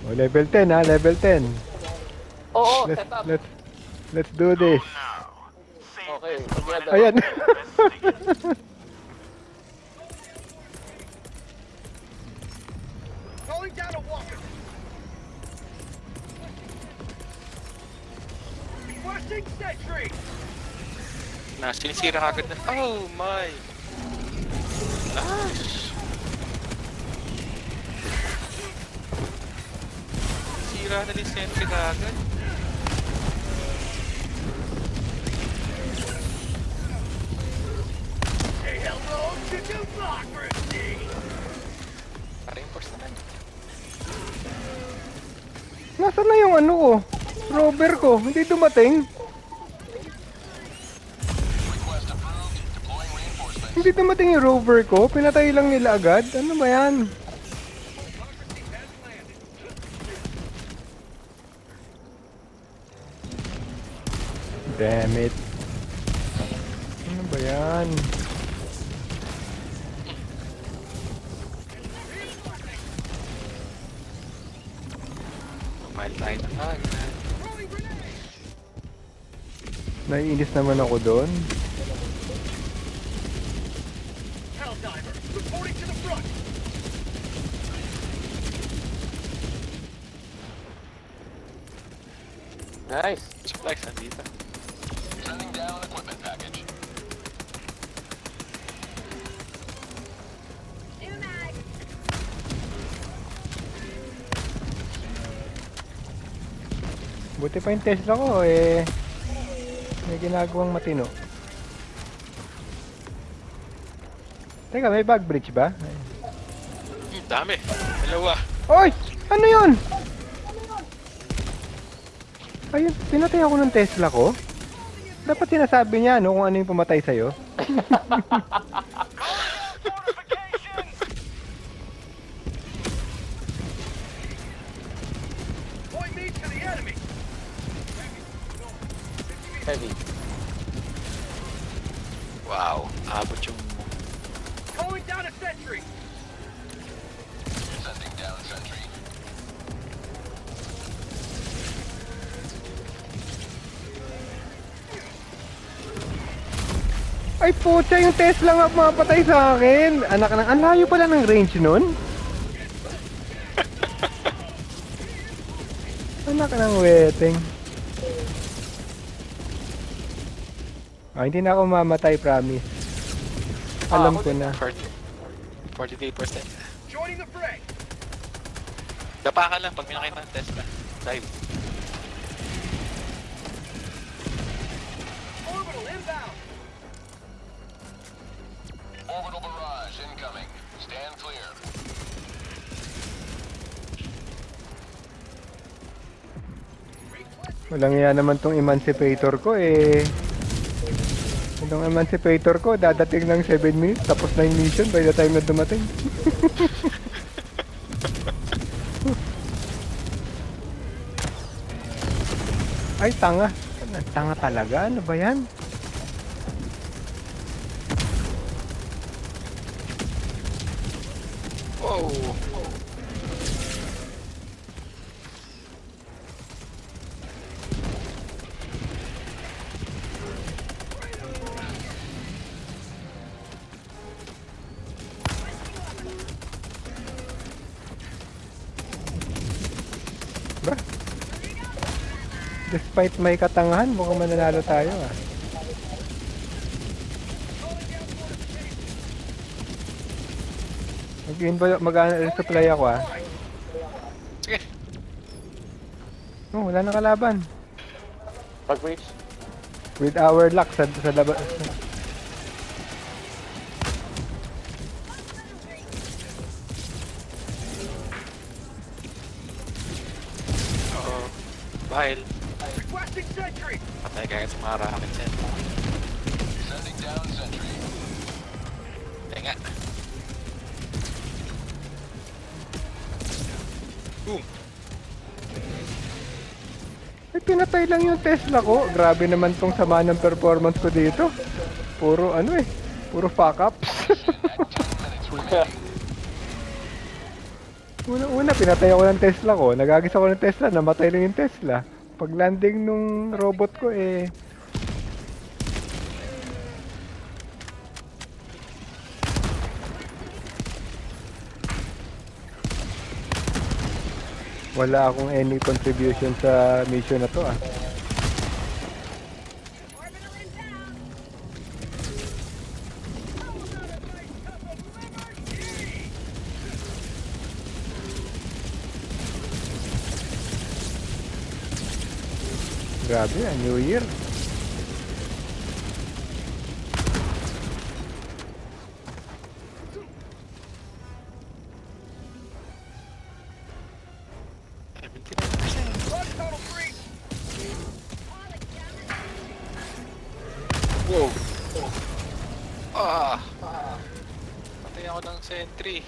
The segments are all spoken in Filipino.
Oh, level 10 ha, level 10. Oo, Let's, set up. let's, let's do this. Okay, together. Ayan. Calling down a walker. Requesting sentry. Sinisira agad na. Oh my! Gosh! Sira na din sentry agad. Say hello to democracy. Pa-reinforce naman. Nasaan na yung ano ko? Rover ko, hindi dumating. Hindi dumating yung rover ko, pinatay lang nila agad. Ano ba yan? Damn it. Ano ba yan? Mahal tayo na agad. Naiinis naman ako doon. Helldiver, reporting to the front. Nice. Supplies nandito. Sending down equipment package. Buti pa yung Tesla ko eh. May ginagawang matino. Teka, may bug bridge ba? Dami. Dalawa. Oy! Ano yun? Ayun, pinatay ako ng Tesla ko? Dapat sinasabi niya, no, kung ano yung pumatay sa'yo. Point me to the enemy. Heavy. Wow. Abot yung... Calling down a sentry. Sending down sentry. Ay putya, yung Tesla nga mapatay sa akin. Anak ng, ang layo pala ng range nun. Anak ng weteng. Ah, hindi na ako mamatay, promise. Alam ko na. 43%. Joining the fray. Dapa ka lang pag may nakita ng Tesla. Dive. Orbital inbound. Orbital barrage incoming. Stand clear. Walang yan naman tong emancipator ko eh. Itong emancipator ko, dadating ng 7 minutes, tapos na yung mission by the time na dumating. Ay, tanga. Tanga talaga. Ano ba yan? Wow. Ba? Despite may katangahan, mukhang mananalo tayo ah. Mag-resupply ako ah. Sige. Oh, wala nang kalaban. Pag-reach. With our luck sa labas. Oo. Bahil. Requesting sentry. Patay kaya sa mga rockets yan. Sending down sentry. Tenga. Boom. Ay, pinatay lang yung Tesla ko. Grabe naman tong sama ng performance ko dito. Puro ano eh. Puro fuck ups. Una, pinatay ako ng Tesla ko. Nagagis ako ng Tesla, namatay lang yung Tesla. Pag landing nung robot ko, eh... Wala akong any contribution sa mission na to, ah. Grabe, ah, New Year. Wow. Ah. Patay ako ng sentry.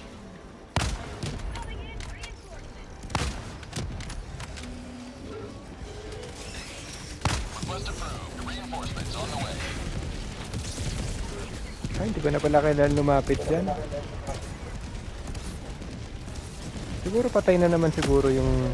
Request approved. Reinforcements on the way. Ay, hindi ko na pala kailangan lumapit dyan. Siguro patay na naman siguro yung...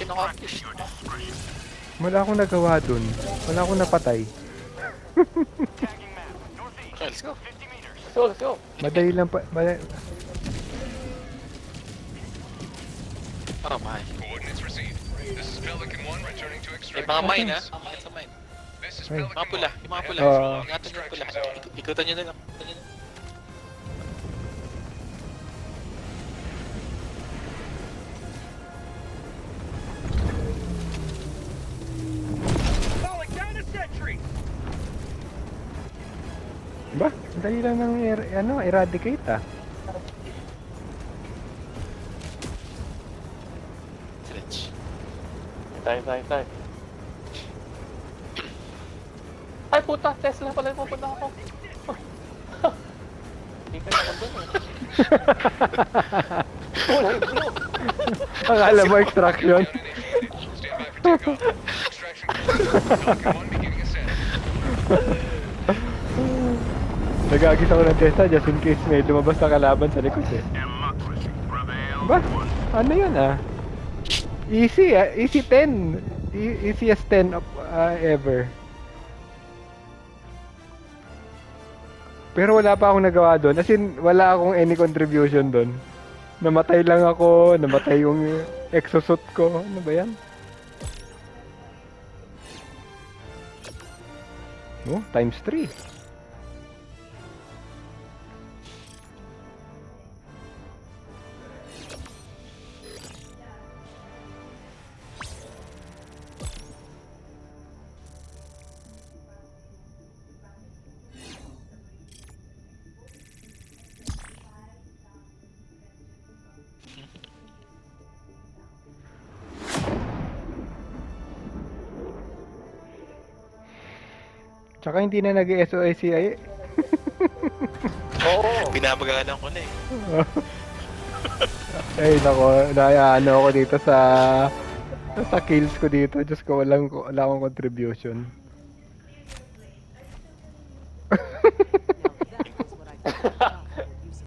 Mission accomplished. Wala akong nagawa dun. Wala akong napatay. Okay, let's go. Let's go, let's go. Madali lang pa... Oh my. Coordinates received. This is Pelican 1 returning to May extraction. mga mine ha. Ingat sa mine. This is Ay. Pelican Mga pula. 1. Yung mga pula. Oo. Ingatan nyo yung pula. Ikutan nyo na lang. Ikutan nyo na. Ba? Madali lang ng eradicate, ah. Stretch. Tay. Ay puta, Tesla pala yung pupunta ako. Hindi ka na ako dun eh. Wala yung blue. Akala mo extraction? Stand by for takeoff. Extraction complete. Pelican 1 beginning ascent. Nagagis ako ng Tesla just in case may lumabas na kalaban sa likod, eh. Ba? Ano yan, ah? Easy, ah. Easy 10. Easiest 10 of, ever. Pero wala pa akong nagawa doon. As in, wala akong any contribution doon. Namatay lang ako, namatay yung exosuit ko. Ano ba yan? Oh, times 3. Tsaka hindi na nag-SOICI. Oo. Binabagalan ko na eh. Ay, nako, ano ako dito sa kills ko dito. Diyos ko, wala akong contribution.